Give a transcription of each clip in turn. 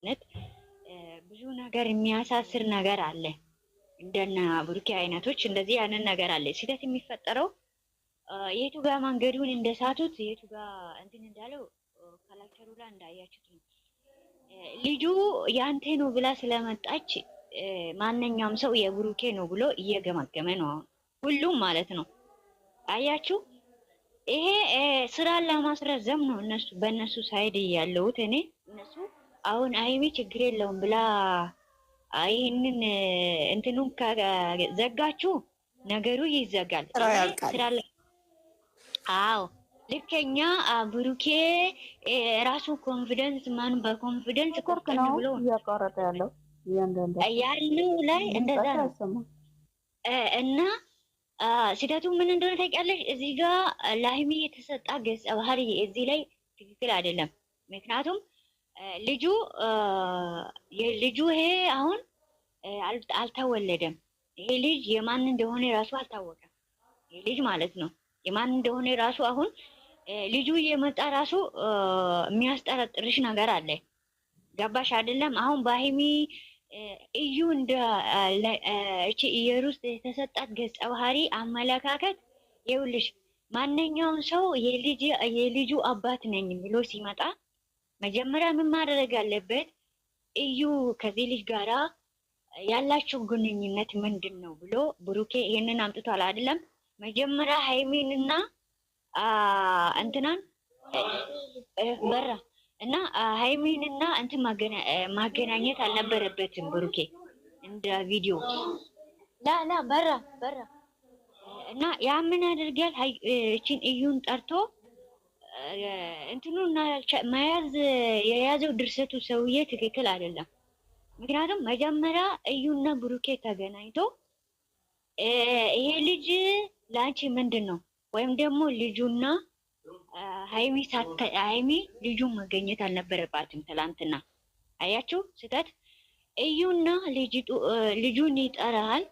ነት ብዙ ነገር የሚያሳስር ነገር አለ። እንደና ብሩኬ አይነቶች እንደዚህ ያንን ነገር አለ። ስህተት የሚፈጠረው የቱ ጋር መንገዱን እንደሳቱት የቱ ጋር እንትን እንዳለው ካላክተሩ ላይ እንዳያችሁት ነው። ልጁ ያንተ ነው ብላ ስለመጣች ማንኛውም ሰው የብሩኬ ነው ብሎ እየገመገመ ነው አሁን ሁሉም ማለት ነው። አያችሁ፣ ይሄ ስራን ለማስረዘም ነው እነሱ በእነሱ ሳይድ ያለውት። እኔ እነሱ አሁን ሀይሚ ችግር የለውም ብላ ይህንን እንትኑን ከዘጋችሁ ነገሩ ይዘጋል። ስራ አዎ ልከኛ ብሩኬ ራሱ ኮንፊደንስ ማን በኮንፊደንስ ኮርክ ነው እያቋረጠ ያለው ያለው ላይ እንደዛ ነው እና ስህተቱ ምን እንደሆነ ታውቂያለሽ? እዚህ ጋር ለሀይሚ የተሰጣ ገጸ ባህሪ እዚህ ላይ ትክክል አይደለም። ምክንያቱም ልጁ ይሄ አሁን አልተወለደም። ይሄ ልጅ የማን እንደሆነ ራሱ አልታወቀም። ይሄ ልጅ ማለት ነው የማን እንደሆነ ራሱ አሁን ልጁ እየመጣ ራሱ የሚያስጠረጥርሽ ነገር አለ። ገባሽ አይደለም? አሁን በሀይሚ እዩ እንደ እቺ ኢየሩስ የተሰጣት ገጸ ባህሪ አመለካከት ይኸውልሽ፣ ማንኛውም ሰው የልጁ አባት ነኝ ብሎ ሲመጣ መጀመሪያ ምን ማድረግ አለበት? እዩ ከዚህ ልጅ ጋራ ያላችሁ ግንኙነት ምንድን ነው ብሎ ብሩኬ ይሄንን አምጥቷል አይደለም? መጀመሪያ ሃይሚንና እንትናን በራ እና ሃይሚንና እንትን ማገናኘት አልነበረበትም ብሩኬ እንደ ቪዲዮ ላ በራ እና ያ ምን ያደርጋል? እቺን እዩን ጠርቶ እንትኑና መያዝ የያዘው ድርሰቱ ሰውዬ ትክክል አይደለም። ምክንያቱም መጀመሪያ እዩና ብሩኬ ተገናኝቶ ይሄ ልጅ ላንቺ ምንድን ነው ወይም ደግሞ ልጁና ሃይሚ ልጁን መገኘት አልነበረባትም። ትላንትና አያችሁ ስህተት። እዩና ልጁን ይጠራል።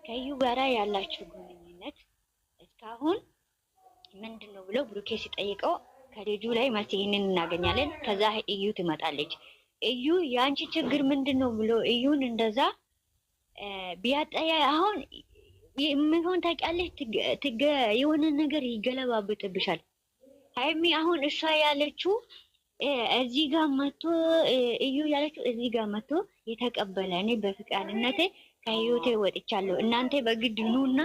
ከእዩ ጋራ ያላችሁ ግንኙነት እስካሁን ምንድን ነው ብሎ ብሩኬ ሲጠይቀው ከልጁ ላይ መልስ ይህንን እናገኛለን። ከዛ እዩ ትመጣለች። እዩ የአንቺ ችግር ምንድን ነው ብሎ እዩን እንደዛ ቢያጠያ አሁን የሚሆን ታውቂያለሽ፣ የሆነ ነገር ይገለባበጥብሻል። ሃይሚ አሁን እሷ ያለችው እዚህ ጋር መጥቶ እዩ ያለችው እዚህ ጋር መጥቶ የተቀበለ እኔ በፍቃድነቴ ከህይወቴ ወጥቻለሁ፣ እናንተ በግድ ኑና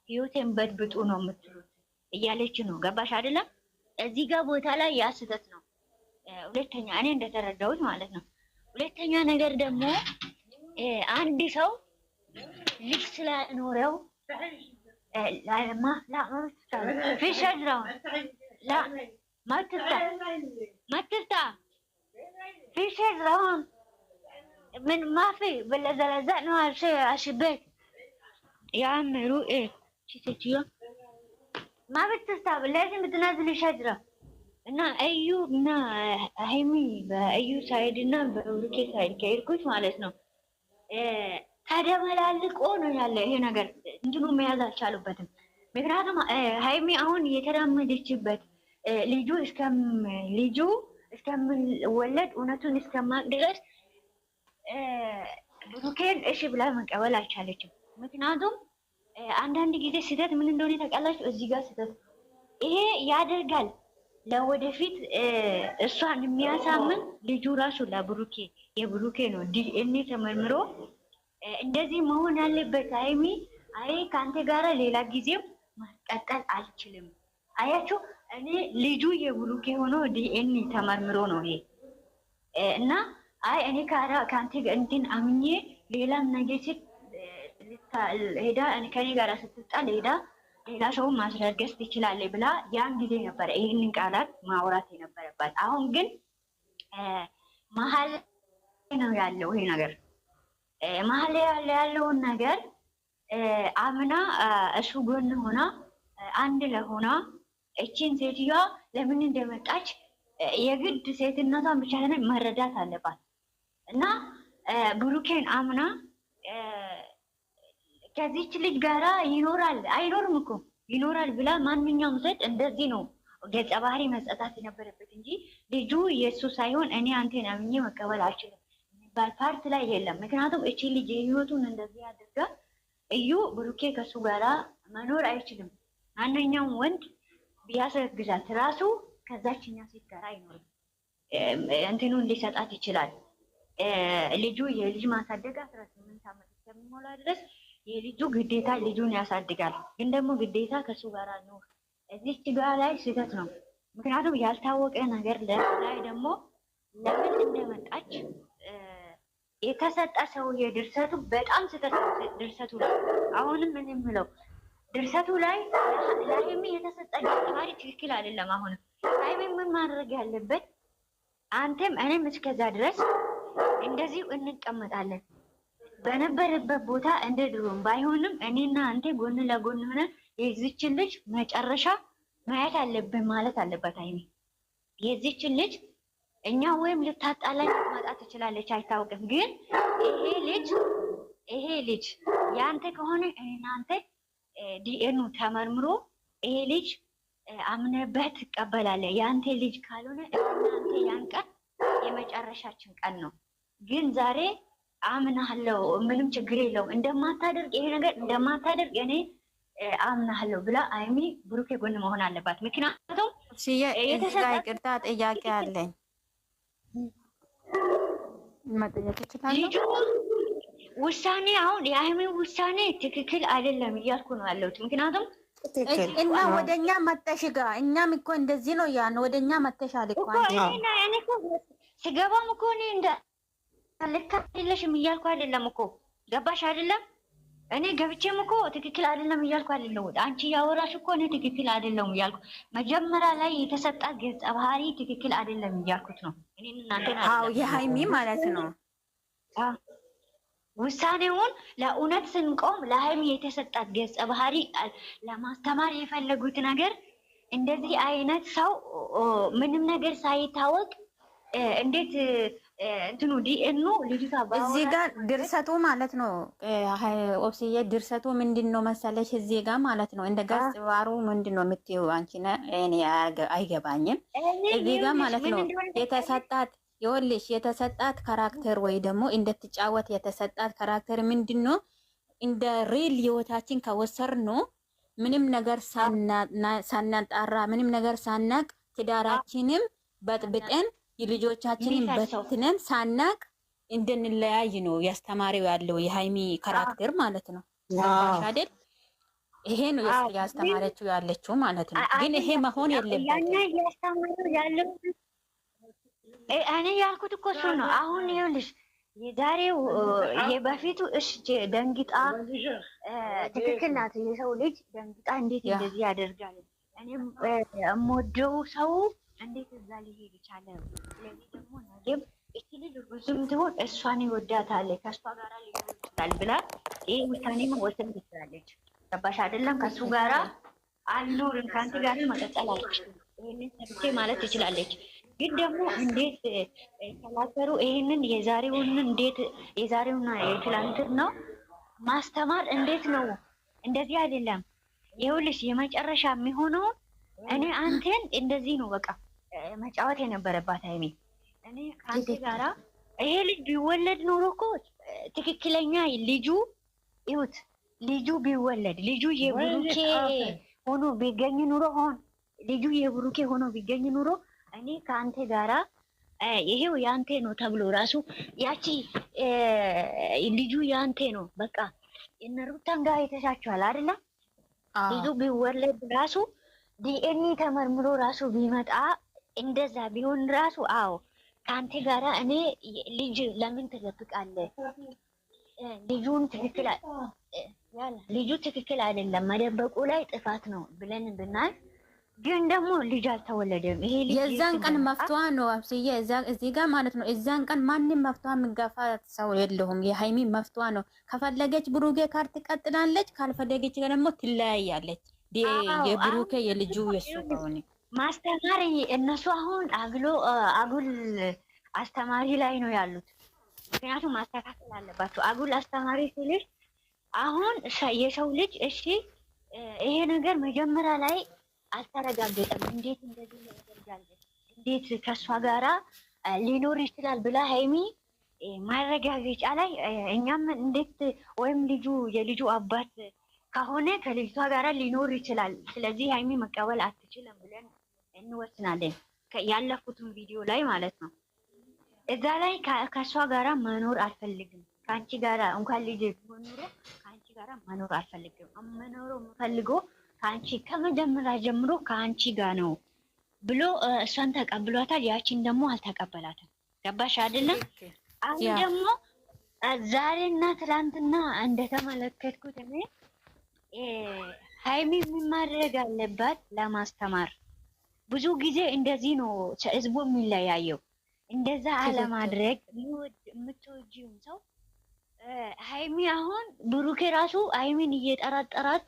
ህይወቴን በጥብጡ ነው የምትሉት እያለች ነው። ገባሽ አይደለም? እዚህ ጋር ቦታ ላይ ያ ስህተት ነው። ሁለተኛ እኔ እንደተረዳሁት ማለት ነው። ሁለተኛ ነገር ደግሞ አንድ ሰው ልጅ ስላኖረው ما تفتح في شيء رهون من ما في ولا زلزال هالشيء عالشباك يا عم روقي شي تيجي ما بتفتح لازم بتنزلي شجرة እና እዩ እና ሃይሚ በእዩ ሳይድ እና በብሩኬ ሳይድ ከሄድኩት ማለት ነው ተደመላልቆ ነው ያለ ይሄ ነገር እንትኑ መያዝ አልቻሉበትም። ምክንያቱም ሃይሚ አሁን የተራመደችበት ልጁ እስከምወለድ እውነቱን እስከማቅ ድረስ ብሩኬን እሺ ብላ መቀበል አልቻለችም። ምክንያቱም አንዳንድ ጊዜ ስህተት ምን እንደሆነ ታውቃላችሁ? እዚህ ጋር ስህተት ይሄ ያደርጋል ለወደፊት እሷን የሚያሳምን ልጁ ራሱ ለብሩኬ የብሩኬ ነው ዲኤንኤ ተመርምሮ እንደዚህ መሆን ያለበት። ሃይሚ አይ ከአንተ ጋራ ሌላ ጊዜም ማስቀጠል አልችልም። አያችሁ እኔ ልጁ የብሩኬ ሆኖ ዲኤንኤ ተመርምሮ ነው ይሄ እና አይ እኔ ከአንተ እንትን አምኜ ሌላም ነገር ሲል ሄዳ ከኔ ጋራ ስትጣል ሄዳ ሌላ ሰው ማስረገዝ ትችላለች ብላ ያን ጊዜ ነበረ ይህንን ቃላት ማውራት የነበረባት። አሁን ግን መሀል ነው ያለው ይሄ ነገር መሀል ያለውን ነገር አምና እሱ ጎን ሆና አንድ ለሆና እቺን ሴትዮዋ ለምን እንደመጣች የግድ ሴትነቷን ብቻ መረዳት አለባት እና ብሩኬን አምና ከዚች ልጅ ጋራ ይኖራል አይኖርም እኮ ይኖራል ብላ ማንኛውም ሴት እንደዚህ ነው ገጸ ባህሪ መጸጣት የነበረበት እንጂ ልጁ የሱ ሳይሆን እኔ አንተን አምኜ መቀበል አልችልም የሚባል ፓርት ላይ የለም። ምክንያቱም እቺ ልጅ የህይወቱን እንደዚህ አድርጋ እዩ ብሩኬ ከሱ ጋራ መኖር አይችልም። ማንኛውም ወንድ ቢያስረግዛት ራሱ ከዛችኛ ሴት ጋር አይኖርም። እንትኑን ሊሰጣት ይችላል። ልጁ የልጅ ማሳደግ 18 ዓመት እስከሚሞላ ድረስ የልጁ ግዴታ ልጁን ያሳድጋል። ግን ደግሞ ግዴታ ከሱ ጋር ነው። እዚች ጋር ላይ ስህተት ነው። ምክንያቱም ያልታወቀ ነገር ላይ ደግሞ ለምን እንደመጣች የተሰጠ ሰውዬ ድርሰቱ በጣም ስህተት ነው። ድርሰቱ ላይ አሁንም ምን የምለው ድርሰቱ ላይ ለሀይሚ የተሰጠ ተማሪ ትክክል አይደለም። አሁንም ሀይሚ ምን ማድረግ ያለበት አንተም እኔም እስከዛ ድረስ እንደዚሁ እንቀመጣለን በነበረበት ቦታ እንደ ድሮም ባይሆንም እኔና አንተ ጎን ለጎን ሆነ የዚችን ልጅ መጨረሻ ማየት አለብን ማለት አለበት። ሀይሚ የዚችን ልጅ እኛ ወይም ልታጣላኝ ልትመጣ ትችላለች፣ አይታወቅም። ግን ይሄ ልጅ ያንተ ከሆነ እኔና አንተ ዲኤኑ ተመርምሮ ይሄ ልጅ አምነበት ትቀበላለህ። ያንተ ልጅ ካልሆነ እናንተ ያን ቀን የመጨረሻችን ቀን ነው። ግን ዛሬ አምናለሁ፣ ምንም ችግር የለውም እንደማታደርግ ይሄ ነገር እንደማታደርግ እኔ አምናለሁ ብላ ሀይሚ ብሩኬ ጎን መሆን አለባት። ምክንያቱም ይቅርታ ጥያቄ አለኝ መጠየቅ ይችላል። ልጁ ውሳኔ አሁን የሀይሚ ውሳኔ ትክክል አይደለም እያልኩ ነው ያለሁት። ምክንያቱም እና ወደኛ መተሽ ጋር እኛም እኮ እንደዚህ ነው ያን ወደኛ መተሻል እኮ ስገባም እኮ እኔ እንደ ልክ አይደለሽም እያልኩ አይደለም እኮ ገባሽ አይደለም? እኔ ገብቼም እኮ ትክክል አይደለም እያልኩ አይደለም። አንቺ ያወራሽ እኮ እኔ ትክክል አይደለም እያልኩ መጀመሪያ ላይ የተሰጣ ገጸ ባህሪ ትክክል አይደለም እያልኩት ነው። እኔ እናንተ የሀይሚ ማለት ነው ውሳኔውን ለእውነት ስንቆም ለሀይሚ የተሰጣት ገጸ ባህሪ ለማስተማር የፈለጉት ነገር እንደዚህ አይነት ሰው ምንም ነገር ሳይታወቅ እንዴት እንትኑ ዲኤኑ ልጅቷ እዚህ ጋር ድርሰቱ ማለት ነው። ኦብስዬ ድርሰቱ ምንድን ነው መሰለሽ? እዚህ ጋር ማለት ነው እንደ ገጽ ባሩ ምንድን ነው የምትይው አንቺ? እኔ አይገባኝም። እዚህ ጋር ማለት ነው የተሰጣት ይኸውልሽ የተሰጣት ካራክተር ወይ ደግሞ እንድትጫወት የተሰጣት ካራክተር ምንድን ነው? እንደ ሪል ህይወታችን ከወሰር ነው ምንም ነገር ሳናጣራ ምንም ነገር ሳናቅ ትዳራችንም በጥብጠን የልጆቻችንን በትነን ሳናቅ እንድንለያይ ነው ያስተማሪው ያለው የሀይሚ ካራክተር ማለት ነው። አይደል? ይሄ ነው ያስተማረችው ያለችው ማለት ነው። ግን ይሄ መሆን የለበትም። እኔ ያልኩት እኮ እሱ ነው። አሁን ይኸውልሽ የዛሬው የበፊቱ እሺ ደንግጣ ትክክል ናት። የሰው ልጅ ደንግጣ እንዴት እንደዚህ ያደርጋል? እኔም የምወደው ሰው እንዴት እዛ ሊሄድ ይቻለ? ስለዚህ ደግሞ ነገም እቺ ልጅ ብዙም ትሆን እሷን ይወዳታል ከእሷ ጋራ ሊሆን ይችላል ብላ ይሄ ውሳኔ መወሰን ትችላለች። ገባሽ አይደለም? ከሱ ጋራ አልኖርም ከአንተ ጋር መቀጠል አልችልም ይሄንን ሰርቼ ማለት ትችላለች። ግን ደግሞ እንዴት ተላከሩ? ይሄንን የዛሬውን እንዴት የዛሬውና የትላንትን ነው ማስተማር እንዴት ነው? እንደዚህ አይደለም። ይኸውልሽ የመጨረሻ የሚሆነው እኔ አንተን እንደዚህ ነው በቃ መጫወት የነበረባት ሀይሚ። እኔ ከአንተ ጋራ ይሄ ልጅ ቢወለድ ኖሮ እኮ ትክክለኛ ልጁ ይሁት ልጁ ቢወለድ ልጁ የብሩኬ ሆኖ ቢገኝ ኑሮ ልጁ የብሩኬ ሆኖ ቢገኝ ኑሮ እኔ ከአንተ ጋራ ይሄው ያንተ ነው ተብሎ ራሱ ያቺ ልጁ ያንተ ነው በቃ እነ ሩታን ጋር የተሻቸዋል አይደለ? ልጁ ቢወለድ ራሱ ዲኤንኤ ተመርምሮ ራሱ ቢመጣ እንደዛ ቢሆን ራሱ አዎ ከአንተ ጋራ እኔ ልጅ ለምን ትደብቃለህ? ልጁን ትክክል ልጁ ትክክል አይደለም መደበቁ ላይ ጥፋት ነው ብለን ብናል ግን ደግሞ ልጅ አልተወለደም። ይሄ ልጅ የዛን ቀን መፍቷ ነው አብስዬ እዚህ ጋር ማለት ነው። እዛን ቀን ማንም መፍቷ የሚጋፋ ሰው የለውም። የሀይሚ መፍቷ ነው። ከፈለገች ብሩኬ ካር ትቀጥላለች፣ ካልፈለገች ደግሞ ትለያያለች። የብሩኬ የልጁ የሱ ከሆነ ማስተማር እነሱ አሁን አጉል አስተማሪ ላይ ነው ያሉት። ምክንያቱም ማስተካከል አለባቸው። አጉል አስተማሪ ስልሽ አሁን የሰው ልጅ እሺ ይሄ ነገር መጀመሪያ ላይ አልተረጋገጠም። እንዴት እንደዚህ ያደርጋል? እንዴት ከሷ ጋራ ሊኖር ይችላል ብላ ሀይሚ ማረጋገጫ ላይ እኛም እንዴት ወይም የልጁ አባት ከሆነ ከልጅቷ ጋራ ሊኖር ይችላል። ስለዚህ ሀይሚ መቀበል አትችልም ብለን እንወስናለን። ያለፉትን ቪዲዮ ላይ ማለት ነው። እዛ ላይ ከእሷ ጋራ መኖር አልፈልግም፣ ከአንቺ ጋራ እንኳን ልጅ ቢሆን ኑሮ ከአንቺ ጋራ መኖር አልፈልግም፣ መኖረው የምፈልገው ከአንቺ ከመጀመሪያ ጀምሮ ከአንቺ ጋር ነው ብሎ እሷን ተቀብሏታል። ያቺን ደግሞ አልተቀበላትም። ገባሽ አይደለም? አሁን ደግሞ ዛሬና ትላንትና እንደተመለከትኩት እኔ ሀይሚ ምን ማድረግ አለባት ለማስተማር። ብዙ ጊዜ እንደዚህ ነው ህዝቡ የሚለያየው። እንደዛ አለማድረግ የምትወጂውን ሰው ሀይሚ አሁን ብሩኬ ራሱ ሀይሚን እየጠራጠራት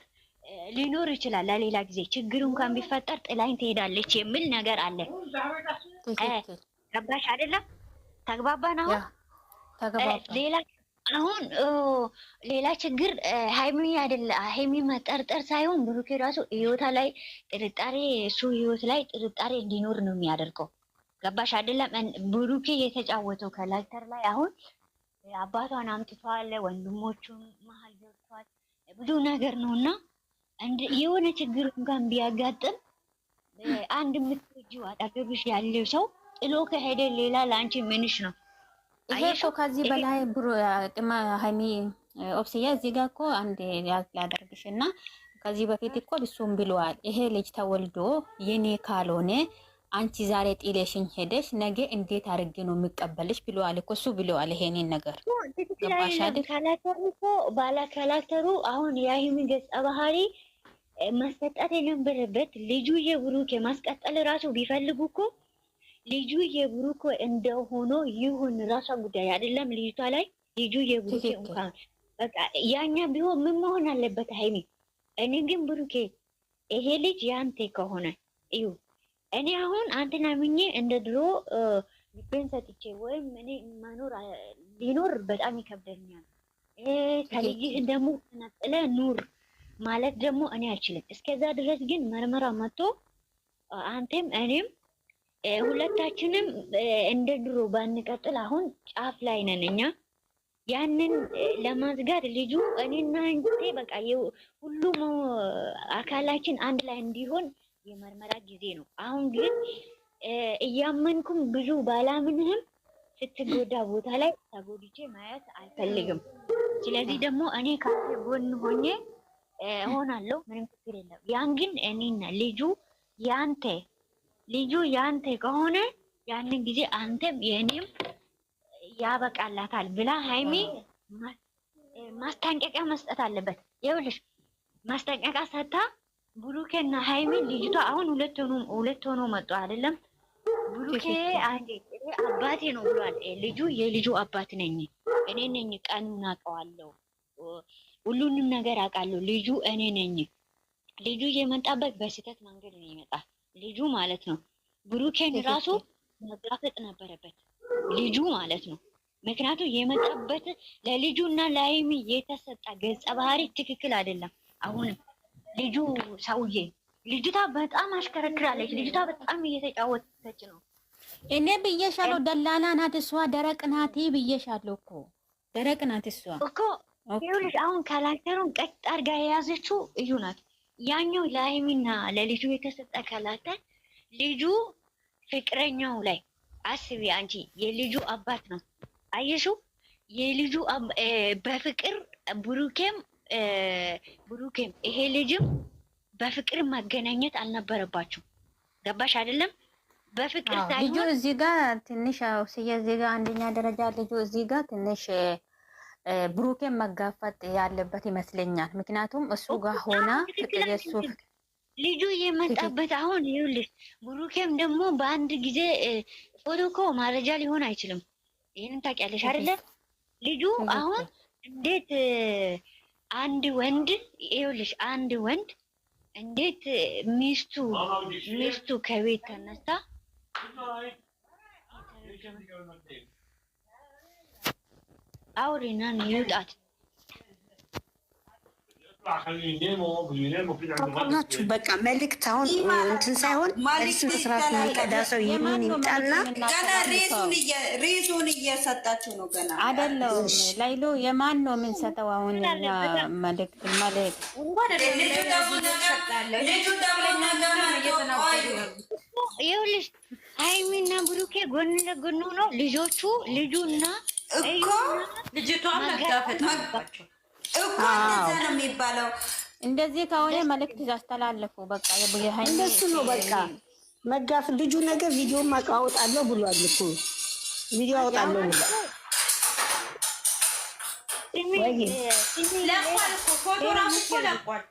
ሊኖር ይችላል። ለሌላ ጊዜ ችግር እንኳን ቢፈጠር ጥላኝ ትሄዳለች የሚል ነገር አለ። ገባሽ አይደለም? ተግባባን? አሁን ሌላ አሁን ሌላ ችግር ሀይሚ መጠርጠር ሳይሆን ብሩኬ ራሱ ህይወታ ላይ ጥርጣሬ እሱ ህይወት ላይ ጥርጣሬ እንዲኖር ነው የሚያደርገው። ገባሽ አይደለም? ብሩኬ የተጫወተው ካራክተር ላይ አሁን አባቷን አምጥቷል፣ ወንድሞቹን መሀል ገብቷል፣ ብዙ ነገር ነው እና የሆነ ችግር እንኳን ቢያጋጥም አንድ የምትወጂው አጠገብሽ ያለው ሰው ጥሎ ከሄደ ሌላ ለአንቺ ምንሽ ነው? ይሄ እኮ ከዚህ በላይ ሀይሚ ኦብስያ እዚህ ጋር እኮ አንድ ላደርግሽ እና ከዚህ በፊት እኮ ብሱም ብለዋል። ይሄ ልጅ ተወልዶ የኔ ካልሆነ አንቺ ዛሬ ጥሌሽኝ ሄደሽ ነገ እንዴት አድርጌ ነው የሚቀበልሽ ብለዋል እኮ እሱ ብለዋል። ይሄንን ነገር ባላ ካራክተሩ አሁን የሀይሚ ገጸ ባህሪ ማስቀጠል የነበረበት ልጁ የብሩኬ ማስቀጠል ራሱ ቢፈልጉ እኮ ልጁ የብሩኬ እንደሆነ ይሁን ራሷ ጉዳይ አይደለም። ልጅቷ ላይ ልጁ የብሩኬ እንኳን በቃ ያኛ ቢሆን ምን መሆን አለበት? ሀይሚ እኔ ግን ብሩኬ ይሄ ልጅ ያንተ ከሆነ እዩ እኔ አሁን አንተና ምኜ እንደ ድሮ ልቤን ሰጥቼ ወይም እኔ ሊኖር በጣም ይከብደኛል። ከልጅህ ደግሞ ተነጥለ ኑር ማለት ደግሞ እኔ አልችልም። እስከዛ ድረስ ግን መርመራ መጥቶ አንተም እኔም ሁለታችንም እንደ ድሮ ባንቀጥል አሁን ጫፍ ላይ ነን እኛ። ያንን ለማዝጋት ልጁ እኔና አንተ በቃ ሁሉም አካላችን አንድ ላይ እንዲሆን የመርመራ ጊዜ ነው። አሁን ግን እያመንኩም ብዙ ባላምንህም ስትጎዳ ቦታ ላይ ተጎድቼ ማየት አልፈልግም። ስለዚህ ደግሞ እኔ ካንተ ጎን ሆኜ ሆናለሁ፣ ምንም ችግር የለም። ያን ግን እኔና ልጁ ያንተ ከሆነ ያንን ጊዜ አንተም የእኔም ያበቃላታል ብላ ሀይሚ ማስጠንቀቂያ መስጠት አለበት። ይኸውልሽ ማስጠንቀቂያ ሰታ ብሩኬና ሀይሚ ልጅቷ አሁን ሁለት ሆኖ መጡ አይደለም? ብሩኬ አንዴ አባቴ ነው ብሏል። የልጁ አባት ነኝ እኔ ነኝ፣ ቀኑን አውቀዋለሁ፣ ሁሉንም ነገር አውቃለሁ። ልጁ እኔ ነኝ። ልጁ የመጣበት በስህተት መንገድ ነው ይመጣል ልጁ ማለት ነው። ብሩኬን ራሱ መጋፈጥ ነበረበት ልጁ ማለት ነው። ምክንያቱም የመጣበት ለልጁ እና ለሀይሚ የተሰጣ ገጸ ባህሪ ትክክል አይደለም። አሁንም ልጁ ሰውዬ ልጅቷ በጣም አሽከረክራለች። ልጅቷ በጣም እየተጫወተች ነው። እኔ ብዬሻለሁ፣ ደላላ ናት እሷ፣ ደረቅ ናት ብዬሻለሁ እኮ ደረቅ ናት እሷ እኮ። ይኸውልሽ አሁን ካራክተሩን ቀጥ አድርጋ የያዘችው እዩ ናት። ያኛው ለሀይሚና ለልጁ የተሰጠ ካራክተር ልጁ ፍቅረኛው ላይ አስቢ አንቺ። የልጁ አባት ነው አየሽው? የልጁ በፍቅር ብሩኬም ይሄ ልጅም በፍቅር ማገናኘት አልነበረባችሁ። ገባሽ አይደለም? በፍቅር ሳይሆን ልጁ እዚህ ጋር ትንሽ እዚህ ጋር አንደኛ ደረጃ ልጁ እዚህ ጋር ትንሽ ብሩኬን መጋፈጥ ያለበት ይመስለኛል። ምክንያቱም እሱ ጋር ሆና ፍቅር የሱ ልጁ የመጣበት አሁን ይኸውልሽ፣ ብሩኬም ደግሞ በአንድ ጊዜ ፎቶ እኮ ማረጃ ሊሆን አይችልም። ይህንን ታውቂያለሽ አይደለ? ልጁ አሁን እንዴት አንድ ወንድ ይኸውልሽ፣ አንድ ወንድ እንዴት ሚስቱ ከቤት ተነስታ አውሪና ይውጣት ናችሁ በቃ መልእክት አሁን እንትን ሳይሆን በስነ ስርዓት የሚቀዳ ሰው ይሁን ይምጣና ገና ሬሱን እየሰጣችሁ ነው። ገና አይደለም ላይሎ የማን ነው የምንሰጠው? አሁን መልእክት ይኸውልሽ ሃይሚና ብሩኬ ጎን ለጎን ነው ልጆቹ ልጁና እኮ ልጅቷ መጋፈጥ አለባቸው እኮ ነው የሚባለው። እንደዚህ ከሆነ መልእክት ያስተላልፉ። በቃ እንደሱ ነው በቃ መጋፍ ልጁ ነገር ቪዲዮ ማቃወጣለሁ ብሏል እኮ ቪዲዮ አወጣለሁ ብሏል። ለቋል እኮ ፎቶ ራሱ እኮ ለቋል።